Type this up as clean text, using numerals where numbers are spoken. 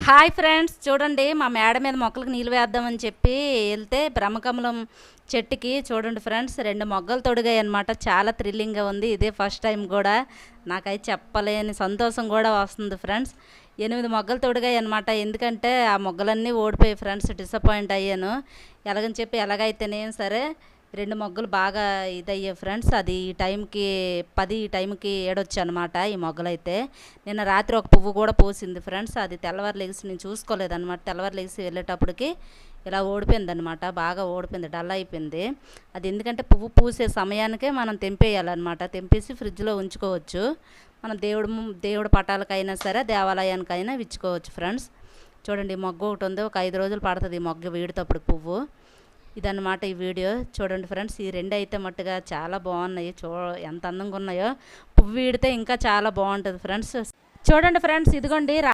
Hi friends, చూడండి మా మేడ మీద మొక్కలకు నీళ్ళు వేద్దామని చెప్పి వెళ్తే బ్రహ్మకమలం చెట్టుకి చూడండి ఫ్రెండ్స్ 2 మొగ్గలు తొడిగాయి అనమాట. చాలా థ్రిల్లింగ్గా ఉంది. ఇదే ఫస్ట్ టైం కూడా నాకైతే చెప్పలేని సంతోషం కూడా వస్తుంది ఫ్రెండ్స్. 8 మొగ్గలు తొడిగాయి అనమాట. ఎందుకంటే ఆ మొగ్గలన్నీ ఓడిపోయాయి ఫ్రెండ్స్. డిసప్పాయింట్ అయ్యాను. ఎలాగని చెప్పి ఎలాగైతేనేం సరే 2 మొగ్గలు బాగా ఇదయ్యాయి ఫ్రెండ్స్. అది ఈ టైంకి 10 ఈ టైంకి ఏడొచ్చు అనమాట. ఈ మొగ్గలైతే నిన్న రాత్రి ఒక పువ్వు కూడా పూసింది ఫ్రెండ్స్. అది తెల్లవారు లెగిసి నేను చూసుకోలేదన్నమాట. తెల్లవారు లెగిసి వెళ్ళేటప్పటికి ఇలా ఓడిపోయింది అనమాట. బాగా ఓడిపోయింది, డల్ అయిపోయింది. అది ఎందుకంటే పువ్వు పూసే సమయానికే మనం తెంపేయాలన్నమాట. తెంపేసి ఫ్రిడ్జ్లో ఉంచుకోవచ్చు. మనం దేవుడు పటాలకైనా సరే దేవాలయానికైనా ఇచ్చుకోవచ్చు ఫ్రెండ్స్. చూడండి, ఈ మొగ్గ ఒకటి ఉంది. ఒక 5 రోజులు పడుతుంది ఈ మొగ్గ వీడితప్పుడు పువ్వు. ఇదన్నమాట ఈ వీడియో. చూడండి ఫ్రెండ్స్, ఈ 2 అయితే మట్టుగా చాలా బాగున్నాయి. ఎంత అందంగా ఉన్నాయో. పువ్వు వీడితే ఇంకా చాలా బాగుంటుంది ఫ్రెండ్స్. చూడండి ఫ్రెండ్స్, ఇదిగోండి